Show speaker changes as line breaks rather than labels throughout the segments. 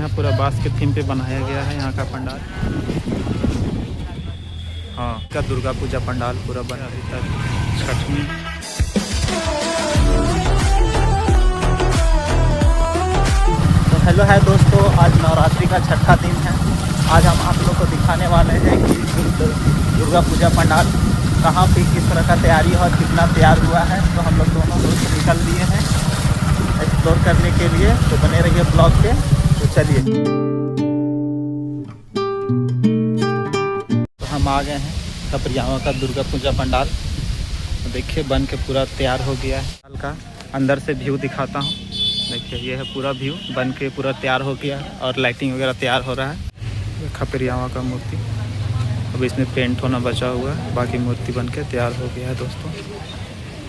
हैं, पूरा बांस के थीम पे बनाया गया है यहाँ का पंडाल। हाँ, का दुर्गा पूजा पंडाल पूरा बना अभी तक छठवीं। तो हेलो है दोस्तों, आज नवरात्रि का छठा दिन है। आज हम आप लोग को दिखाने वाले हैं कि दुर्गा पूजा पंडाल कहाँ पे किस तरह का तैयारी और कितना तैयार हुआ है। तो हम लोग दोनों दोस्त निकल लिए हैं एक्सप्लोर करने के लिए, तो बने रहिए ब्लॉग पे। तो चलिए, तो हम आ गए हैं खपरियावा का दुर्गा पूजा पंडाल। तो देखिए बन के पूरा तैयार हो गया है। पंडाल का अंदर से व्यू दिखाता हूँ। देखिए ये है पूरा व्यू, बन के पूरा तैयार हो गया है और लाइटिंग वगैरह तैयार हो रहा है। खपरियावा का मूर्ति अब इसमें पेंट होना बचा हुआ है, बाकी मूर्ति बन के तैयार हो गया है दोस्तों।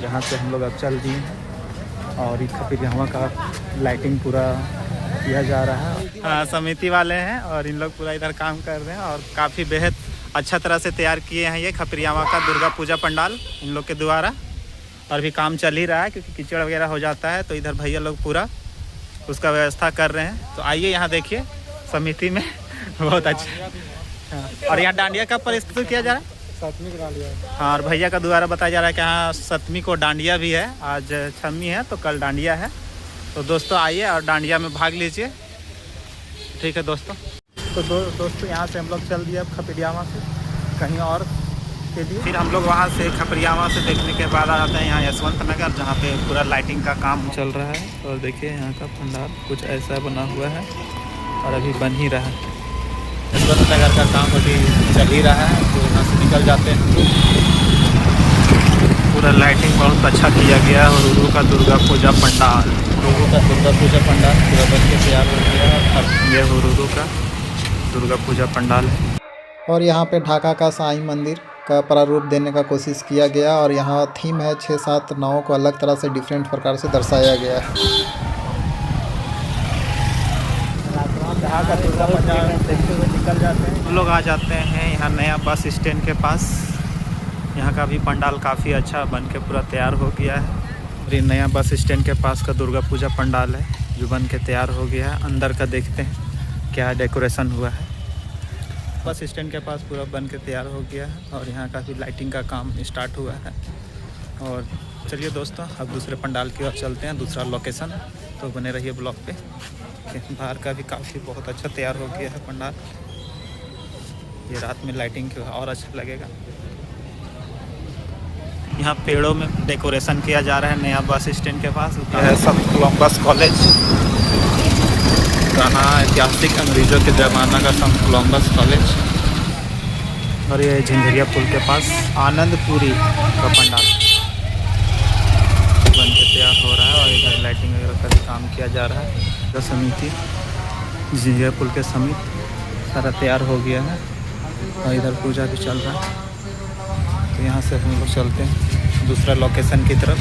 यहाँ से हम लोग अब चल दिए हैं और खपरियावा का लाइटिंग पूरा किया जा रहा है। हाँ, समिति वाले हैं और इन लोग पूरा इधर काम कर रहे हैं और काफ़ी बेहद अच्छा तरह से तैयार किए हैं ये खपरियावा का दुर्गा पूजा पंडाल इन लोग के द्वारा। और भी काम चल ही रहा है क्योंकि कीचड़ वगैरह हो जाता है, तो इधर भैया लोग पूरा उसका व्यवस्था कर रहे हैं। तो आइए यहाँ देखिए समिति में बहुत अच्छा। हाँ, और यहाँ डांडिया का प्रस्तुत किया जा रहा है,
7वीं को डांडिया।
हाँ, और भैया का द्वारा बताया जा रहा है कि हाँ 7वीं को डांडिया भी है। आज 6वीं है तो कल डांडिया है। तो दोस्तों आइए और डांडिया में भाग लीजिए। ठीक है दोस्तों। तो दोस्तों यहाँ से हम लोग चल दिए अब खपरियावा से कहीं और के लिए। फिर हम लोग वहाँ से खपरियावा से देखने के बाद आ जाते हैं यहाँ यशवंत नगर, जहाँ पे पूरा लाइटिंग का काम चल रहा है। और देखिए यहाँ का पंडाल कुछ ऐसा बना हुआ है और अभी बन ही रहा है। यशवंत नगर का काम अभी चल ही रहा है, तो यहाँ से निकल जाते हैं। पूरा लाइटिंग बहुत अच्छा किया गया है। और उर्दू का दुर्गा पूजा पंडाल, उर्दू का दुर्गा पूजा पंडाल पूरा बन के तैयार हो गया है। यह उर्दू का दुर्गा पूजा पंडाल है।
और यहाँ पे ढाका का साईं मंदिर का प्रारूप देने का कोशिश किया गया और यहाँ थीम है 6-7 नावों को अलग तरह से डिफरेंट प्रकार से दर्शाया गया है।
ढाका दुर्गा पंडाल देखते हुए निकल जाते हैं। हम लोग आ जाते हैं यहाँ नया बस स्टैंड के पास। यहाँ का भी पंडाल काफ़ी अच्छा बन के पूरा तैयार हो गया है। और ये नया बस स्टैंड के पास का दुर्गा पूजा पंडाल है जो बन के तैयार हो गया है। अंदर का देखते हैं क्या डेकोरेशन हुआ है। बस स्टैंड के पास पूरा बन के तैयार हो गया है और यहाँ का भी लाइटिंग का काम स्टार्ट हुआ है। और चलिए दोस्तों अब दूसरे पंडाल की ओर चलते हैं, दूसरा लोकेशन। तो बने रहिए ब्लॉग पे। बाहर का भी काफ़ी बहुत अच्छा तैयार हो गया है पंडाल। ये रात में लाइटिंग की और अच्छा लगेगा। यहाँ पेड़ों में डेकोरेशन किया जा रहा है नया बस स्टैंड के पास। यह है संत कोलंबस कॉलेज, गाना ऐतिहासिक अंग्रेज़ों के ज़माना का संत कोलंबस कॉलेज। और ये झंझरिया पुल के पास आनंदपुरी का पंडाल बन के तैयार हो रहा है। और इधर लाइटिंग वगैरह का भी काम किया जा रहा है। तो समिति झंझरिया पुल के समिति सारा तैयार हो गया है और इधर पूजा भी चल रहा है। तो यहाँ से हम लोग चलते हैं दूसरा लोकेशन की तरफ,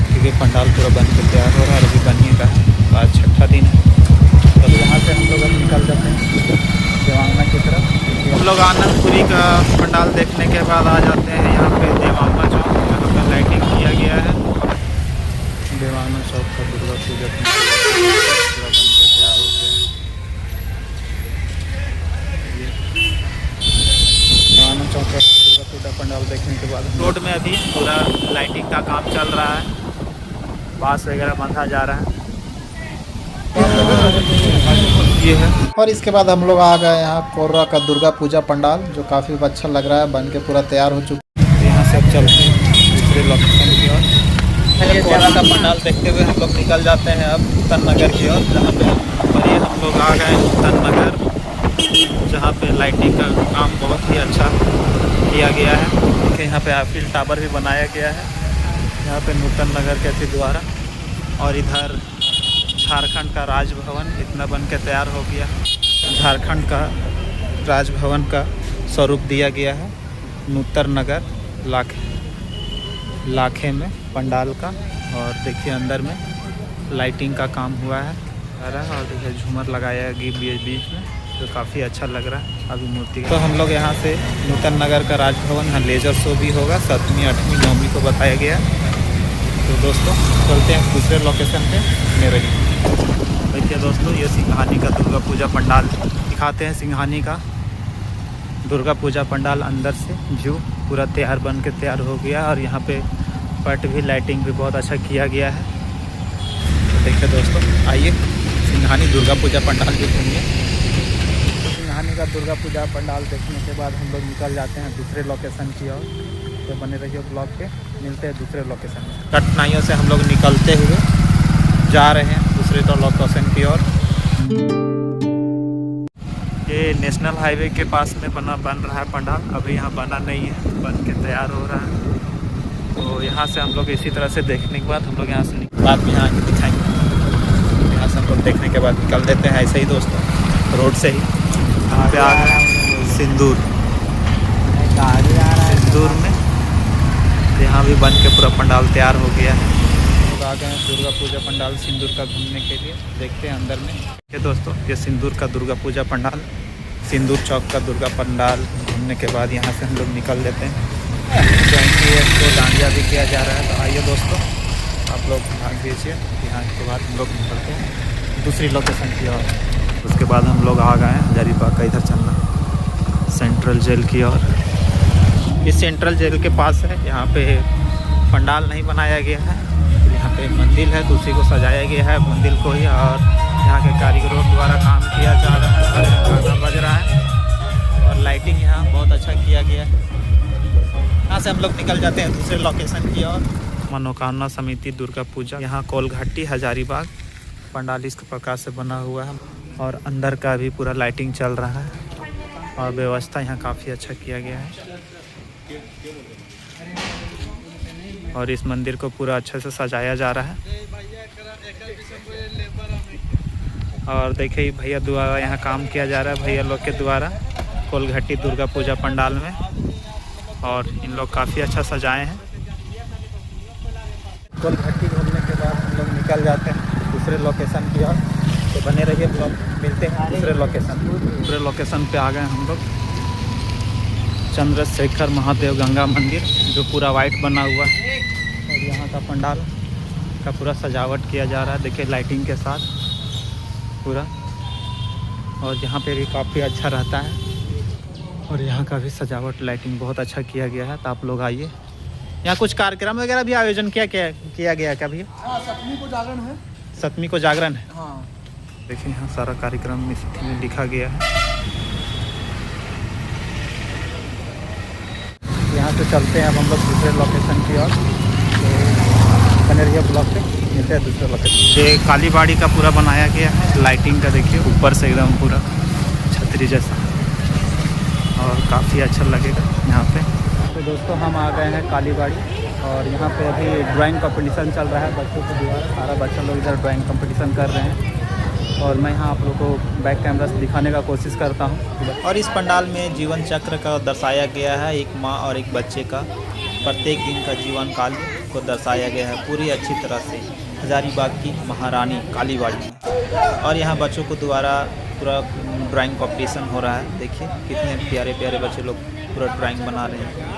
क्योंकि पंडाल पूरा बन के तैयार हो रहा है और अभी बनिए का है। आज छठा दिन है। तो यहाँ से हम लोग अब निकल जाते हैं देवांगना की तरफ। हम लोग आनंदपुरी का पंडाल देखने के बाद आ जाते हैं यहाँ पे देवांगना चौक, जहाँ पर लाइटिंग किया गया है। देवांगना चौक का दुर्गा पूजा पूरा बन के तैयार हो गया है। देवांगना चौक का दुर्गा पूजा पंडाल देखने के बाद रोड में अभी पूरा लाइटिंग का काम चल रहा है, बांस वगैरह बांधा जा रहा है। ये है।
और इसके बाद हम लोग आ गए यहाँ कोर्रा का दुर्गा पूजा पंडाल, जो काफ़ी अच्छा लग रहा है, बन के पूरा तैयार हो चुका है।
यहाँ से अब चलते हैं दूसरे लोकेशन की ओर। कोर्रा का पंडाल देखते हुए हम लोग निकल जाते हैं अब नूतन नगर की ओर, जहाँ पे और ये हम लोग आ गए नूतन नगर, जहाँ पे लाइटिंग का काम बहुत ही अच्छा किया गया है। देखिए यहाँ पे आईफिल टावर भी बनाया गया है यहाँ पे नूतन नगर के द्वारा। और इधर झारखंड का राजभवन इतना बन के तैयार हो गया। झारखंड का राजभवन का स्वरूप दिया गया है नूतन नगर लाखे में पंडाल का। और देखिए अंदर में लाइटिंग का काम हुआ है और देखिए झूमर लगाया गया बीच में, तो काफ़ी अच्छा लग रहा है अभी मूर्ति। तो हम लोग यहाँ से नूतन नगर का राजभवन, यहाँ लेज़र शो भी होगा 7वीं 8वीं 9वीं को बताया गया। तो दोस्तों चलते हैं दूसरे लोकेशन पे, मेरे देखिए दोस्तों, ये सिंघानी का दुर्गा पूजा पंडाल दिखाते हैं। सिंघानी का दुर्गा पूजा पंडाल अंदर से व्यू पूरा तैयार बन के तैयार हो गया और यहाँ पे पट भी लाइटिंग भी बहुत अच्छा किया गया है। तो देखिए दोस्तों, आइए सिंघानी दुर्गा पूजा पंडाल भी घूमिए। तो सिंघानी का दुर्गा पूजा पंडाल देखने के बाद हम लोग निकल जाते हैं दूसरे लोकेशन की ओर। तो बने रहिए ब्लॉग पे, मिलते हैं दूसरे लोकेशन में। कठिनाइयों से हम लोग निकलते हुए जा रहे हैं दूसरे तो लोकेशन की ओर। ये नेशनल हाईवे के पास में बन रहा है पंडाल। अभी यहाँ बना नहीं है, बन के तैयार हो रहा है। तो यहाँ से हम लोग इसी तरह से देखने के बाद हम लोग यहाँ से बाद में यहाँ दिखाएंगे। यहाँ से हम लोग देखने के बाद निकल देते हैं ऐसे ही दोस्तों, रोड से ही। यहाँ पे आ गए सिंदूर में, यहाँ भी बन के पूरा पंडाल तैयार हो गया है। लोग आ गए हैं दुर्गा पूजा पंडाल सिंदूर का घूमने के लिए। देखते हैं अंदर में। ये दोस्तों, ये सिंदूर का दुर्गा पूजा पंडाल, सिंदूर चौक का दुर्गा पंडाल घूमने के बाद यहाँ से हम लोग निकल लेते हैं। तो डांडिया भी किया जा रहा है। तो आइए दोस्तों, आप लोग भाग दीजिए। यहाँ के बाद हम लोग निकलते हैं दूसरी लोकेशन की ओर। उसके बाद हम लोग आ गए हैं हजारीबाग का इधर चलना, सेंट्रल जेल की ओर। इस सेंट्रल जेल के पास है, यहाँ पे पंडाल नहीं बनाया गया है। यहाँ पे मंदिर है तो उसी को सजाया गया है, मंदिर को ही। और यहाँ के कारीगरों द्वारा काम किया जा रहा है, गाना बज रहा है और लाइटिंग यहाँ बहुत अच्छा किया गया है। यहाँ से हम लोग निकल जाते हैं दूसरे लोकेशन की ओर। मनोकामना समिति दुर्गा पूजा, यहाँ कोलघाटी हजारीबाग पंडाल इस प्रकार से बना हुआ है और अंदर का भी पूरा लाइटिंग चल रहा है और व्यवस्था यहाँ काफ़ी अच्छा किया गया है। और इस मंदिर को पूरा अच्छे से सजाया जा रहा है। और देखिए भैया द्वारा यहाँ काम किया जा रहा है, भैया लोग के द्वारा कोलघाटी दुर्गा पूजा पंडाल में। और इन लोग काफ़ी अच्छा सजाए हैं। कोलघाटी घूमने के बाद हम लोग निकल जाते हैं दूसरे लोकेशन की ओर। तो बने रहिए ब्लॉग, मिलते हैं दूसरे लोकेशन पे आ गए हम लोग। चंद्रशेखर महादेव गंगा मंदिर जो पूरा वाइट बना हुआ है और यहाँ का पंडाल का पूरा सजावट किया जा रहा है। देखिए लाइटिंग के साथ पूरा, और यहाँ पे भी काफ़ी अच्छा रहता है और यहाँ का भी सजावट लाइटिंग बहुत अच्छा किया गया है। तो आप लोग आइए। यहाँ कुछ कार्यक्रम वगैरह भी आयोजन किया गया क्या भैया?
हाँ, 7वीं को जागरण है।
7वीं को जागरण है।
हाँ,
देखिए यहाँ सारा कार्यक्रम इस में लिखा गया है। यहाँ से चलते हैं अब हम लोग दूसरे लोकेशन की ओर। तो बने रहिए ब्लॉक पे, मिलते हैं दूसरे लोकेशन। ये कालीबाड़ी का पूरा बनाया गया है, लाइटिंग का देखिए ऊपर से एकदम पूरा छतरी जैसा और काफ़ी अच्छा लगेगा यहाँ पे। तो दोस्तों हम आ गए हैं कालीबाड़ी और यहाँ पे अभी ड्राइंग कंपटीशन चल रहा है बच्चों के द्वारा। सारा बच्चा लोग इधर ड्राइंग कंपटीशन कर रहे हैं और मैं यहाँ आप लोगों को बैक कैमरा से दिखाने का कोशिश करता हूँ। और इस पंडाल में जीवन चक्र का दर्शाया गया है, एक माँ और एक बच्चे का प्रत्येक दिन का जीवन काल को दर्शाया गया है पूरी अच्छी तरह से हजारीबाग की महारानी कालीबाड़ी में। और यहाँ बच्चों को द्वारा पूरा ड्राइंग कंपटीशन हो रहा है। देखिए कितने प्यारे प्यारे बच्चे लोग पूरा ड्राइंग बना रहे हैं।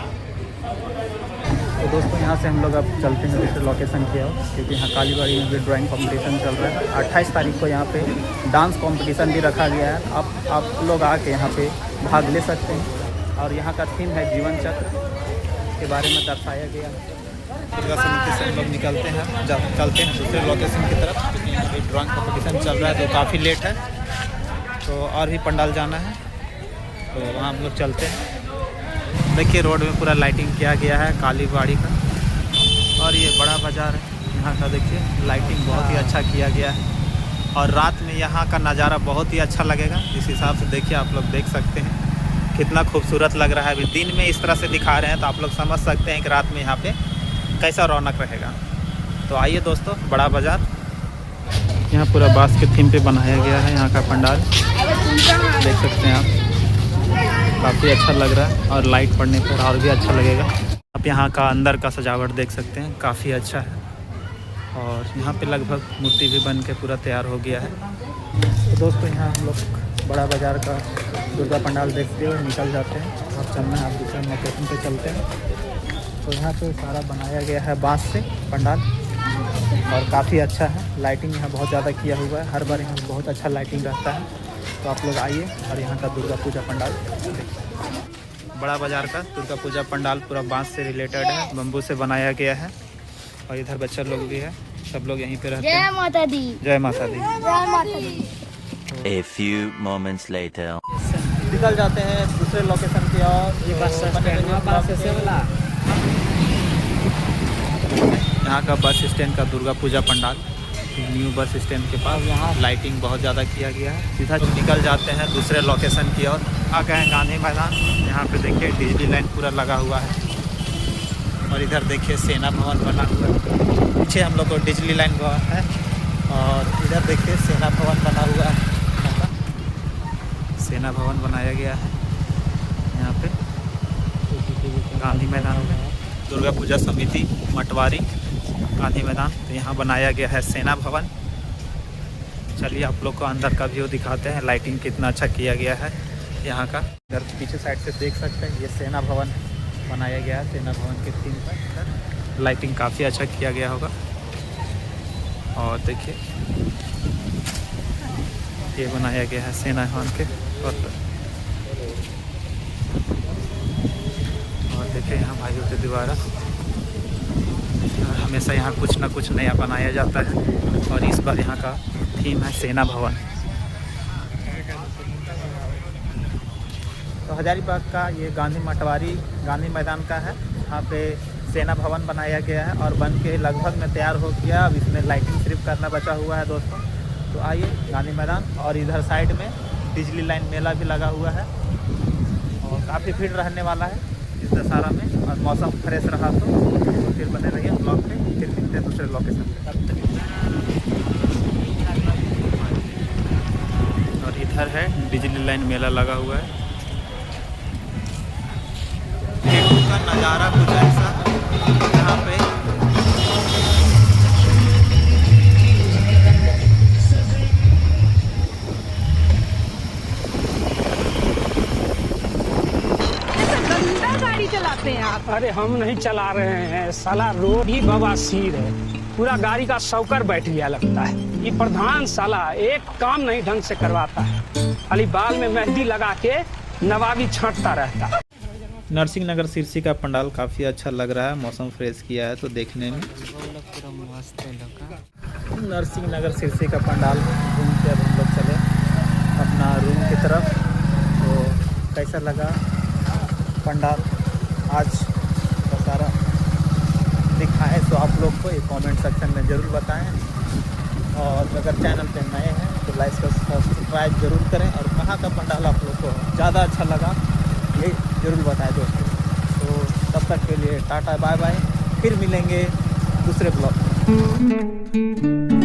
तो दोस्तों यहाँ से हम लोग अब चलते हैं दूसरे लोकेशन की ओर, क्योंकि यहाँ कालीबाड़ी में भी ड्राइंग कंपटीशन चल रहा है। 28 तारीख को यहाँ पे डांस कंपटीशन भी रखा गया है। आप लोग आके यहाँ पे भाग ले सकते हैं। और यहाँ का थीम है जीवन चक्र के बारे में दर्शाया गया है। दुर्गा समिति से हम लोग चलते हैं दूसरे लोकेशन की तरफ, क्योंकि यहाँ पे ड्राइंग कंपटीशन चल रहा है तो काफ़ी लेट है। तो और भी पंडाल जाना है तो वहाँ हम लोग चलते हैं। देखिए रोड में पूरा लाइटिंग किया गया है कालीबाड़ी का। और ये बड़ा बाज़ार है यहाँ का, देखिए लाइटिंग बहुत ही अच्छा किया गया है। और रात में यहाँ का नज़ारा बहुत ही अच्छा लगेगा। इस हिसाब से देखिए आप लोग देख सकते हैं कितना खूबसूरत लग रहा है। अभी दिन में इस तरह से दिखा रहे हैं तो आप लोग समझ सकते हैं कि रात में यहाँ पे कैसा रौनक रहेगा। तो आइए दोस्तों, बड़ा बाज़ार यहाँ पूरा बांस के थीम पे बनाया गया है। यहाँ का पंडाल देख सकते हैं आप, काफ़ी अच्छा लग रहा है और लाइट पड़ने पर और भी अच्छा लगेगा। आप यहाँ का अंदर का सजावट देख सकते हैं, काफ़ी अच्छा है। और यहाँ पे लगभग मूर्ति भी बन के पूरा तैयार हो गया है। तो दोस्तों यहाँ हम लोग बड़ा बाज़ार का दुर्गा पंडाल देखते हुए निकल जाते हैं। आप चलना है, आप दूसरे लोकेशन पे चलते हैं। तो यहाँ पे सारा बनाया गया है बांस से पंडाल और काफ़ी अच्छा है। लाइटिंग यहाँ बहुत ज़्यादा किया हुआ है, हर बार यहाँ बहुत अच्छा लाइटिंग रहता है। तो आप लोग आइए और यहाँ का दुर्गा पूजा पंडाल देखिए। बड़ा बाज़ार का दुर्गा पूजा पंडाल पूरा बांस से रिलेटेड है, बम्बू से बनाया गया है। और इधर बच्चा लोग भी है, सब लोग यहीं पे रहते हैं।
जय माता दी।
जय माता दी।
जय माता दी।
A few moments later.
निकल जाते हैं दूसरे लोकेशन की ओर। यहाँ का बस स्टैंड का Durga Puja pandal, new bus stand के पास। यहाँ लाइटिंग बहुत ज़्यादा किया गया है। सीधा निकल जाते हैं दूसरे लोकेशन की ओर। आ गए हैं गांधी मैदान। यहाँ पे देखिए डिजली लाइन पूरा लगा हुआ है। और इधर देखिए सेना भवन बना हुआ है। पीछे हम लोग को डिजली लाइन है और इधर देखिए सेना भवन बना हुआ है। सेना भवन बनाया गया है यहाँ पे गांधी मैदान में। दुर्गा पूजा समिति मटवारी गांधी मैदान, तो यहाँ बनाया गया है सेना भवन। चलिए आप लोग को अंदर का व्यू दिखाते हैं, लाइटिंग कितना अच्छा किया गया है यहाँ का। इधर पीछे साइड से देख सकते हैं, ये सेना भवन बनाया गया है। सेना भवन के थीम पर लाइटिंग काफ़ी अच्छा किया गया होगा। और देखिए ये बनाया गया है सेना भवन के और देखिए यहाँ भाइयों के द्वारा हमेशा यहाँ कुछ ना कुछ नया बनाया जाता है। और इस बार यहाँ का थीम है सेना भवन। तो हजारीबाग का ये गांधी मैदान का है। यहाँ पे सेना भवन बनाया गया है और बन के लगभग में तैयार हो गया। अब इसमें लाइटिंग सिर्फ करना बचा हुआ है दोस्तों। तो आइए गांधी मैदान, और इधर साइड में बिजली लाइन मेला भी लगा हुआ है और काफ़ी भीड़ रहने वाला है इस दशहरा में। और मौसम फ्रेश रहा तो फिर बने रहिए ब्लॉग पे, फिर मिलते हैं दूसरे लोकेशन पे। और इधर है बिजली लाइन मेला लगा हुआ है। का नज़ारा कुछ ऐसा यहाँ पे
गाड़ी चलाते हैं आप।
अरे हम नहीं चला रहे हैं, साला रोड ही बवासीर है। पूरा गाड़ी का शौकर बैठ गया लगता है। ये प्रधान साला एक काम नहीं ढंग से करवाता है, खाली बाल में मेहंदी लगा के नवाबी छांटता रहता है।
नरसिंह नगर सिरसी का पंडाल काफ़ी अच्छा लग रहा है, मौसम फ्रेश किया है तो देखने में। नरसिंह नगर सिरसी का पंडाल घूम के अब हम लोग चले अपना रूम की तरफ। तो कैसा लगा पंडाल आज का सारा दिखाएं तो आप लोग को ये कमेंट सेक्शन में ज़रूर बताएं। और अगर चैनल पे नए हैं तो लाइक और सब्सक्राइब जरूर करें। और कहाँ का पंडाल आप लोग को ज़्यादा अच्छा लगा ये ज़रूर बताएं दोस्तों। तो तब तक के लिए टाटा बाय बाय, फिर मिलेंगे दूसरे ब्लॉग में।